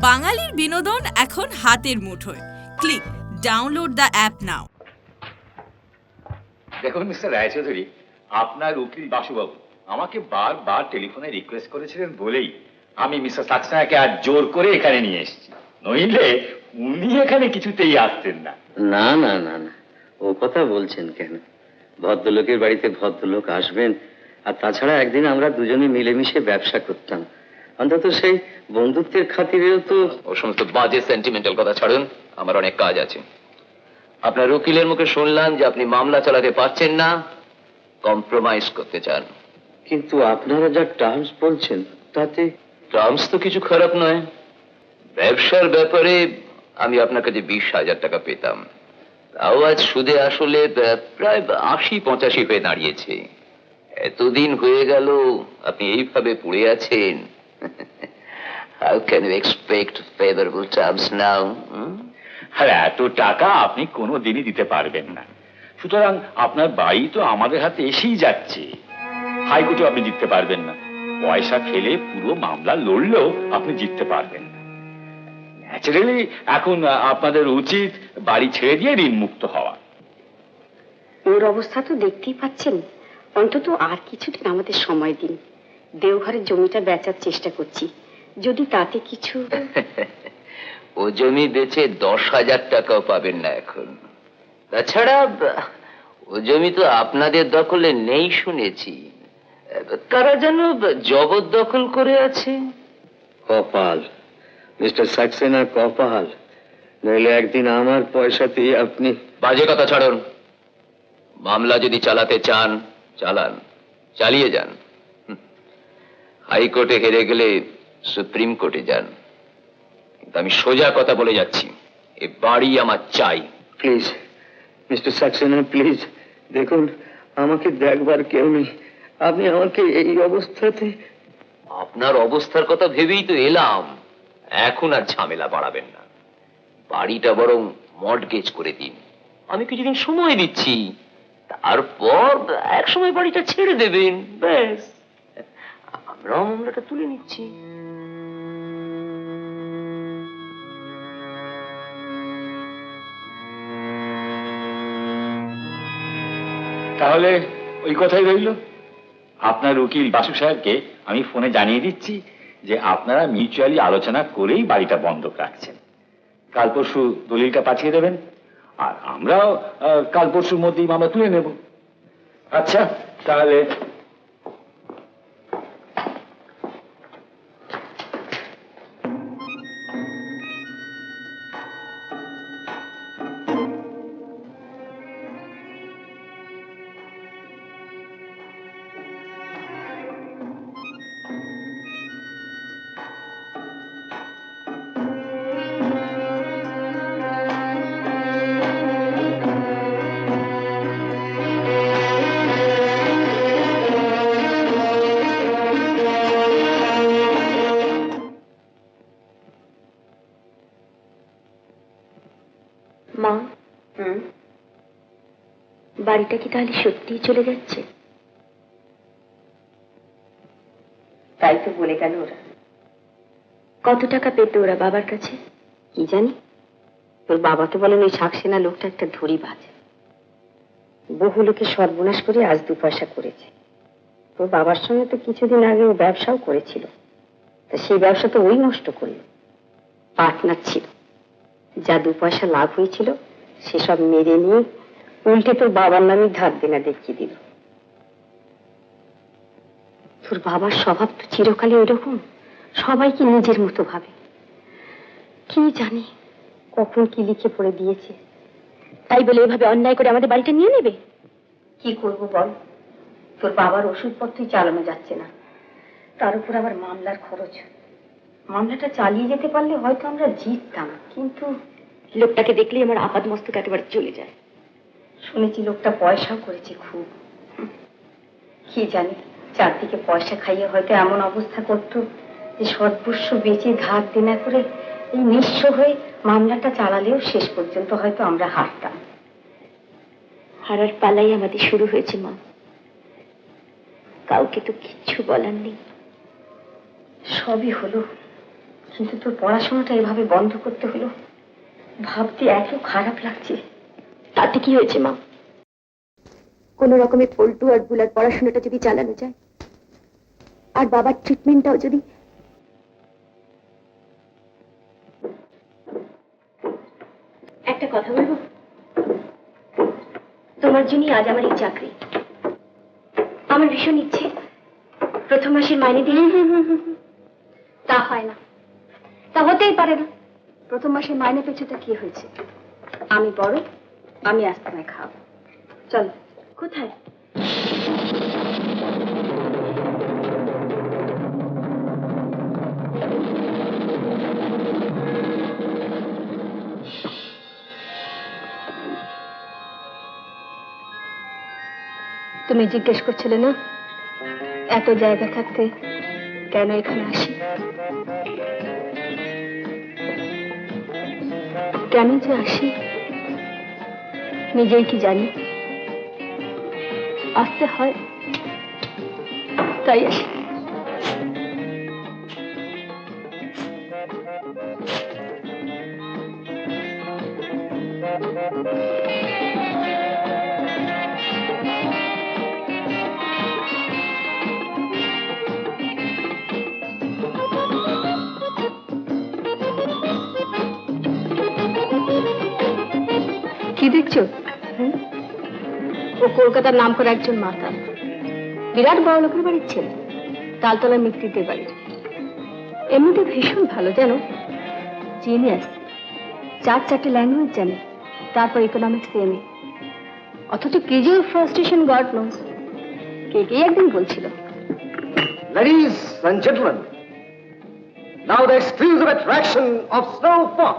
বাঙালির বিনোদন এখন হাতের মুঠোয়। ক্লিক ডাউনলোড দ্য অ্যাপ নাও। দেখুন মিস্টার রায়চৌধুরী, আপনার উকিল বাসুবাবু আমাকে বারবার টেলিফোনে রিকোয়েস্ট করেছিলেন বলেই আমি মিস্টার সাক্সেনাকে আজ জোর করে এখানে নিয়ে এসেছি, নইলে উনি এখানে কিছুতেই আসতেন না। না না না না, ও কথা বলছেন কেন? ভদ্রলোকের বাড়িতে ভদ্রলোক আসবেন। আর তাছাড়া একদিন আমরা দুজনে মিলেমিশে ব্যবসা করতাম, অন্তত সেই বন্ধুত্বের খাতিরেও তো। ও সমস্ত বাজে সেন্টিমেন্টাল কথা ছাড়ুন, আমার অনেক কাজ আছে। আপনার উকিলের মুখে শুনলাম যে আপনি মামলা চালাতে পারছেন না, কম্প্রোমাইজ করতে চান। কিন্তু আপনারা যা টার্মস বলছেন তাতে। টার্মস তো কিছু খারাপ নয়। ব্যবসার ব্যাপারে আমি আপনার কাছে 20,000 টাকা পেতাম, তাও আজ সুদে আসলে প্রায় 80-85 হয়ে দাঁড়িয়েছে। এতদিন হয়ে গেল আপনি এইভাবে পড়ে আছেন। How can you expect favorable terms now? আর এত টাকা আপনি কোনো দিনই দিতে পারবেন না, সুতরাং আপনার বাড়ি তো আমাদের হাতে এসেই যাচ্ছে। হাইকোর্টে আপনি জিততে পারবেন না, পয়সা ফেলে পুরো মামলা লড়লেও আপনি জিততে পারবেন না। ন্যাচারালি এখন আপনাদের উচিত বাড়ি ছেড়ে দিয়ে ঋণ মুক্ত হওয়া। ওর অবস্থা তো দেখতেই পাচ্ছেন, অন্তত আর কিছুদিন আমাদের সময় দিন। দেওঘরের জমিটা বেচার চেষ্টা করছি, যদি তাতে কিছু। ও জমি বেচে 10,000 টাকাও পাবেন না এখন। তাছাড়া ও জমি তো আপনাদের দখলে নেই শুনেছি, কারা যেন জবরদখল করে আছে। কপাল মিস্টার সাক্সেনার, কপাল। নইলে একদিন আমার পয়সাতেই আপনি। বাজে কথা ছাড়ুন। মামলা যদি চালাতে চান চালান, চালিয়ে যান। হাইকোর্টে হেরে গেলে সুপ্রিম কোর্টে যান, কিন্তু আমি সোজা কথা বলে যাচ্ছি, এ বাড়ি আমার চাই। প্লিজ মিস্টার সাক্সেনা, প্লিজ দেখুন, আমাকে দেখবার কেউ নেই। আপনি আমাকে এই অবস্থাতে। আপনার অবস্থার কথা ভেবেই তো এলাম। এখন আর ঝামেলা বাড়াবেন না, বাড়িটা বরং মর্টগেজ করে দিন। আমি কিছুদিন সময় দিচ্ছি, তারপর এক সময় বাড়িটা ছেড়ে দেবেন, ব্যাস। আমরা মামলাটা তুলে নিচ্ছি। তাহলে ওই কথাই রইল। আপনার উকিল বাসু সাহেবকে আমি ফোনে জানিয়ে দিচ্ছি যে আপনারা মিউচুয়ালি আলোচনা করেই বাড়িটা বন্ধক রাখছেন। কাল পরশু দলিলটা পাঠিয়ে দেবেন, আর আমরাও কাল পরশুর মধ্যেই মামলা তুলে নেব। আচ্ছা তাহলে। মা, বাড়িটা কি তাহলে সত্যিই চলে যাচ্ছে? তাই তো বলে গেল ওরা। কত টাকা পেত ওরা বাবার কাছে কি জানি। তোর বাবা তো বলেন ওই সাক্সেনা লোকটা একটা ধরিবাজ, বহু লোকে সর্বনাশ করে আজ 2 পয়সা করেছে। তোর বাবার সঙ্গে তো কিছুদিন আগে ও ব্যবসাও করেছিল, তা সেই ব্যবসা তো ওই নষ্ট করলো। পার্টনার ছিল, যা 2 পয়সা লাভ হয়েছিল সেসব মেরে নিয়ে উল্টে তোর বাবার নামে ধার দেনা দেখিয়ে দিল। তোর বাবার স্বভাব তো চিরকালে ওইরকম, সবাইকে নিজের মতো ভাবে। কি জানি কখন কি লিখে পড়ে দিয়েছে, তাই বলে এভাবে অন্যায় করে আমাদের বাড়িটা নিয়ে নেবে? কি করব বল, তোর বাবার ওষুধপত্রই চালানো যাচ্ছে না, তার উপর আবার মামলার খরচ। মামলাটা চালিয়ে যেতে পারলে হয়তো আমরা জিততাম, কিন্তু লোকটাকে দেখলেই আমার আপাদ মস্তক একেবারে চলে যায়। শুনেছি লোকটা পয়সাও করেছে খুব। কি জানি চারদিকে পয়সা খাইয়ে হয়তো এমন অবস্থা করত যে সর্বস্ব বেচে ধার দেনা করে এই নিঃস্ব হয়ে মামলাটা চালালেও শেষ পর্যন্ত হয়তো আমরা হারতাম। হারার পালাই আমাদের শুরু হয়েছে মা, কাউকে তো কিচ্ছু বলার নেই। সবই হলো কিন্তু তোর পড়াশোনাটা এভাবে বন্ধ করতে হলো, ভাবতে এত খারাপ লাগছে। তাতে কি হয়েছে মা? কোন রকমে পল্টু আর বুলার পড়াশোনাটা যদি চালানো যায়, আর বাবার ট্রিটমেন্টটাও যদি। একটা কথা বলবো? তোমার জন্যই আজ আমার এই চাকরি। আমার ভীষণ ইচ্ছে প্রথম মাসের মাইনে দিয়ে। তা হয় না, তা হতেই পারে না। প্রথম মাসের মাইনে পেছুটা কি হয়েছে? আমি বড়, আমি আজ তোমায় খাওয়াবো। চলো। কোথায়? তুমি জিজ্ঞেস করছিলে না এত জায়গা থাকতে কেন এখানে আসি? কেন যে আসি নিজেই কি জানি। আসতে হয়, তাই আসি। কি দেখছো? ও কলকাতার নাম করে একজন মাতাল, বিরাট বড় লোকের বাড়ির ছেলে, তালতলার মিত্তিদের বাড়ির। এমনিতে ভীষণ ভালো জানো, জিনিয়াস, 4 ল্যাঙ্গুয়েজ জানে, তারপর ইকোনমিক্স এমএ, অথচ KG of frustration God knows. কে একদিন বলছিল। Ladies and gentlemen, now the exclusive attraction of Snow Fox,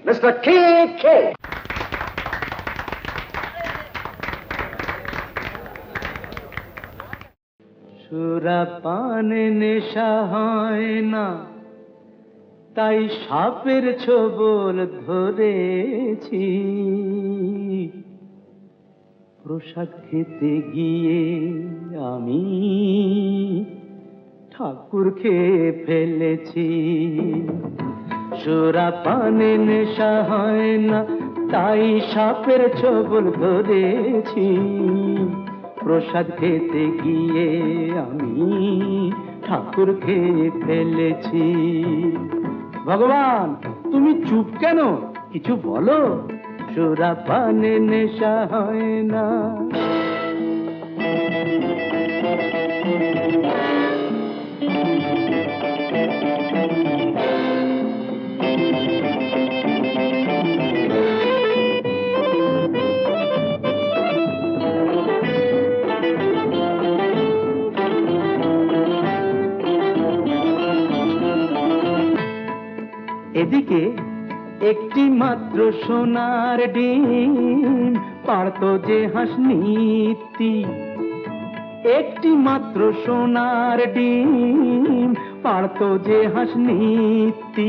Mr. K.K. সুরাপানে নেশা হয় না, তাই সাপের ছোবল ধরেছি। প্রসাদ খেতে গিয়ে আমি ঠাকুর খেয়ে ফেলেছি। সুরাপানে নেশা হয় না, তাই সাপের ছোবল ধরেছি। প্রসাদ খেতে গিয়ে আমি ঠাকুর খেয়ে ফেলেছি। ভগবান, তুমি চুপ কেন? কিছু বলো। সুরাপানে নেশা হয় না। এদিকে একটি মাত্র সোনার ডিম পারত যে হাঁস নিত্যি। একটি মাত্র সোনার ডিম পারত যে হাঁস নিত্যি।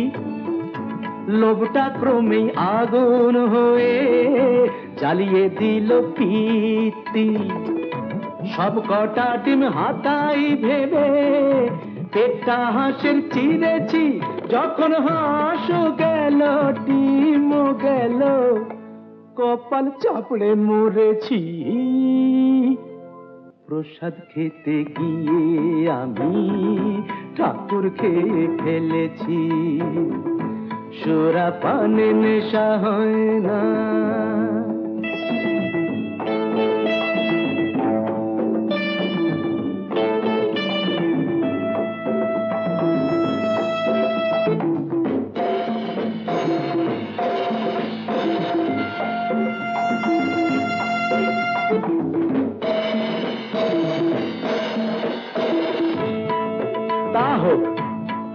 লোভটা ক্রমেই আগুন হয়ে জ্বালিয়ে দিল পিত্তি। সব কটা ডিম হাতাই ভেবে পেটটা হাঁসের চিরেছি। যখন হাঁসও গেল ডিমও গেল, কপাল চাপড়ে মরেছি। প্রসাদ খেতে গিয়ে আমি ঠাকুর খেয়ে ফেলেছি। সুরাপানে নেশা হয় না।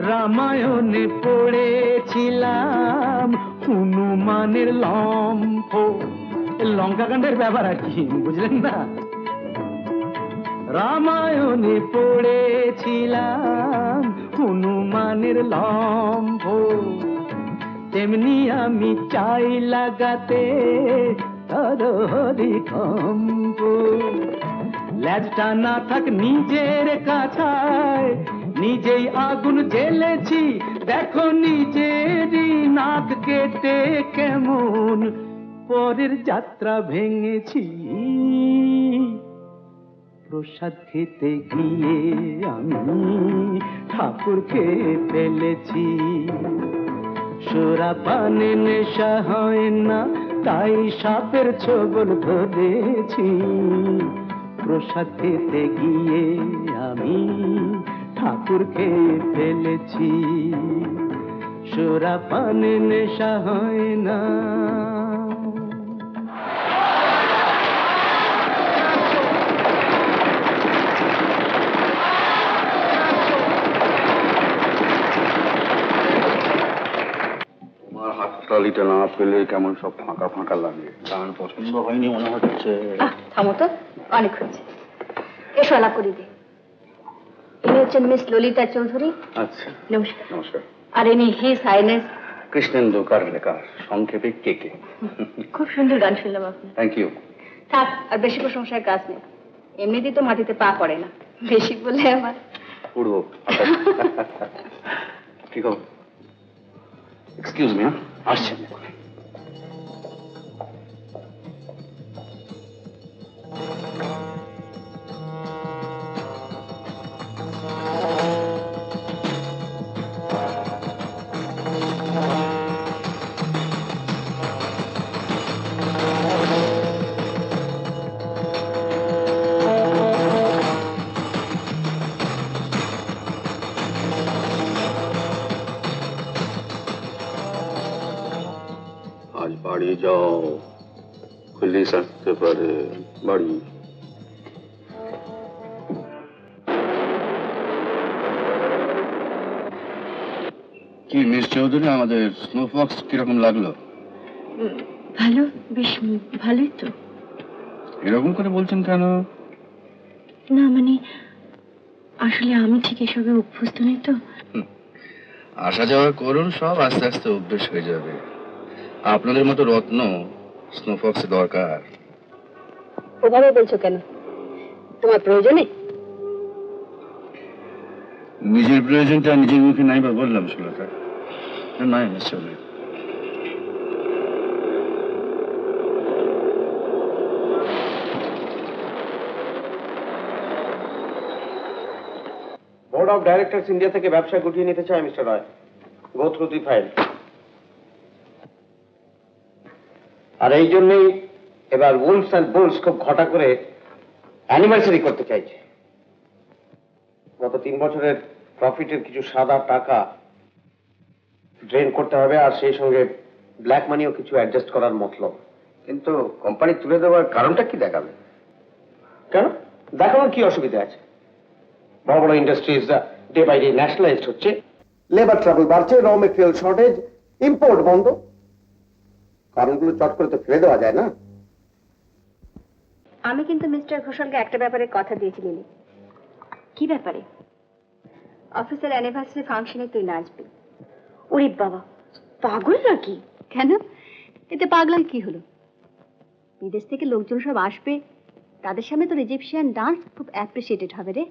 রামায়ণে পড়েছিলাম হনুমানের লম্ফ, লঙ্কাকাণ্ডের ব্যাপার আর কি, বুঝলেন না? রামায়ণে পড়েছিলাম হনুমানের লম্ফ, তেমনি আমি চাই লাগাতে হরি কম্প। ল্যাজটা না থাক নিজের কাছায়, নিজেই আগুন জ্বেলেছি। দেখো নিজেরই নাক কেটে কেমন পরের যাত্রা ভেঙেছি। প্রসাদ খেতে গিয়ে আমি ঠাকুর খেয়ে ফেলেছি। সোরা পানে নেশা হয় না, তাই সাপের ছোবল ধরেছি। প্রসাদ খেতে গিয়ে আমি ঠাকুর খেয়ে ফেলেছি। সোরা পানে নেশা হয় না। তোমার হাততালিটা না পেলে কেমন সব ফাঁকা ফাঁকা লাগে। গান পছন্দ হয়নি মনে হচ্ছে। থামো তো, অনেক হচ্ছে। এসো আলাপ করি দে। ইনি হচ্ছেন মিস ললিতা চৌধুরী। আচ্ছা, নমস্কার। নমস্কার। আর ইনি হিজ হাইনেস। কৃষ্ণেন্দু কারলেকার, সংক্ষেপে কে কে। খুব সুন্দর গান শুনলাম আপনি। Thank you. থাক, আর বেশি প্রশংসার কাজ নেই। এমনিতেই তো মাটিতে পা পড়ে না, বেশি বললে আমার। পূর্ব কি খবর? এক্সকিউজ মি, আসছেন এখন। আজ বাড়ি যাও, পুলিশ আসতে পারে। বাড়ি কি মিস চৌধুরী, আমাদের স্নোফক্স কিরকম লাগলো? ভালো, বেশ ভালোই তো। এরকম করে বলছেন কেন? না মানে, আসলে আমি ঠিক এসবে অভ্যস্ত নই তো। আসা যাওয়া করুন, সব আস্তে আস্তে অভ্যেস হয়ে যাবে। আপনাদের মতো রত্ন স্নোফক্স দরকার। ওভাবে বলছো কেন? তোমার প্রয়োজনে? নিজের প্রয়োজনটা নিজের মুখে নাই বা বললাম সুলতা। নাই Miss Chowdhury. Board of directors India থেকে ব্যবসা গুটিয়ে নিতে চায় Mister Roy. Go through the file. আর এই জন্যই এবার উলফস অ্যান্ড বুলস খুব ঘটা করে অ্যানিভার্সারি করতে চাইছে। গত 3 বছরের প্রফিটের কিছু সাদা টাকা ড্রেন করতে হবে, আর সেই সঙ্গে ব্ল্যাক মানিও কিছু অ্যাডজাস্ট করার মতলব। কিন্তু কোম্পানি তুলে দেওয়ার কারণটা কি দেখাবে? কেন দেখানোর কি অসুবিধা আছে? বড় বড় industries day by day nationalized হচ্ছে, লেবার ট্রাবল বাড়ছে, র মেটেরিয়াল শর্টেজ, ইম্পোর্ট বন্ধ। কারণগুলো চট করে তো ফেলে দেওয়া যায় না। আমি কিন্তু মিস্টার ঘোষালকে একটা ব্যাপারে কথা দিয়েছি লিলি। কি ব্যাপারে? অফিসের অ্যানিভার্সারি ফাংশনে তুই নাচবি। ওরে বাবা, পাগল নাকি? কেন? এতে পাগলার কি হলো? বিদেশ থেকে লোকজন সব আসবে, তাদের সামনে তোর ইজিপশিয়ান ডান্স খুব অ্যাপ্রিসিয়েটেড হবে রে।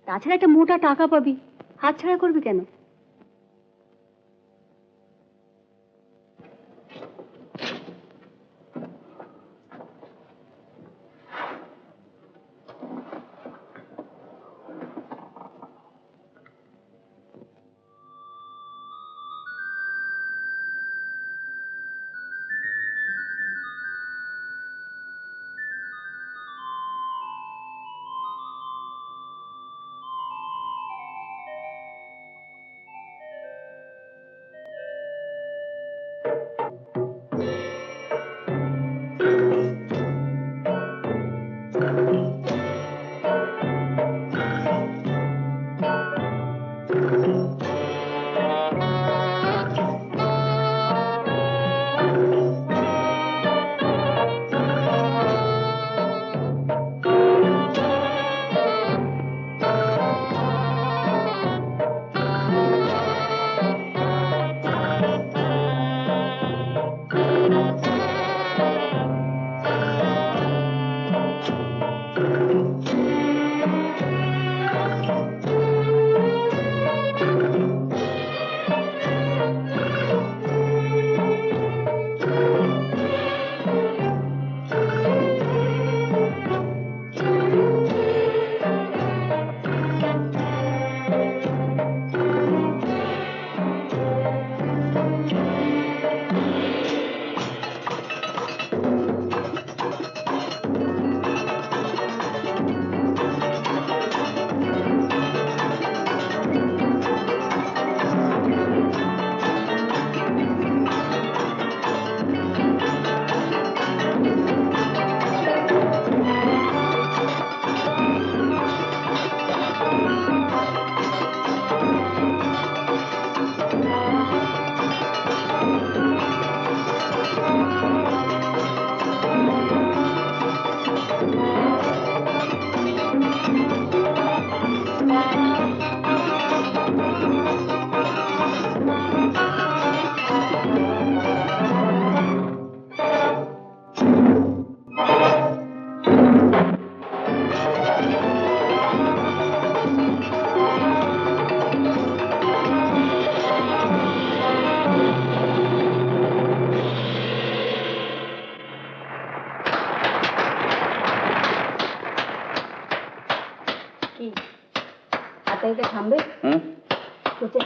তাছাড়া একটা মোটা টাকা পাবি, হাতছাড়া করবি কেন?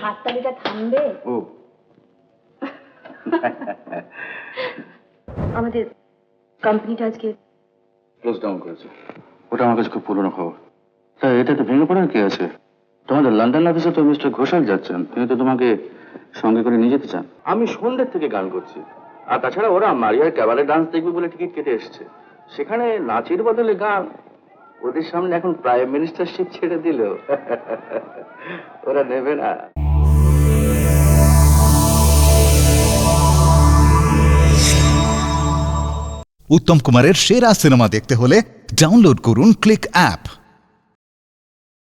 হাততালিটা থামবে? ও আমাদের কোম্পানিটা আজকে ক্লোজ ডাউন করেছে। ওটা আমার কাছে খুব পুরনো খবর। তা এটা তো ভেঙে পড়ার কি আছে? তোমাদের লন্ডন অফিসে তো মিস্টার ঘোষাল যাচ্ছেন, তিনি তো তোমাকে সঙ্গে করে নিয়ে যেতে চান। আমি সন্ধ্যের থেকে গান করছি, আর তাছাড়া ওরা মারিয়ার ক্যাবারে ডান্স দেখবে বলে টিকিট কেটে এসছে। সেখানে নাচের বদলে গান, ওদের সামনে এখন প্রাইম মিনিস্টারশিপ ছেড়ে দিলেও ওরা নেবে না। উত্তম কুমারের সেরা সিনেমা দেখতে হলে ডাউনলোড করুন ক্লিক অ্যাপ।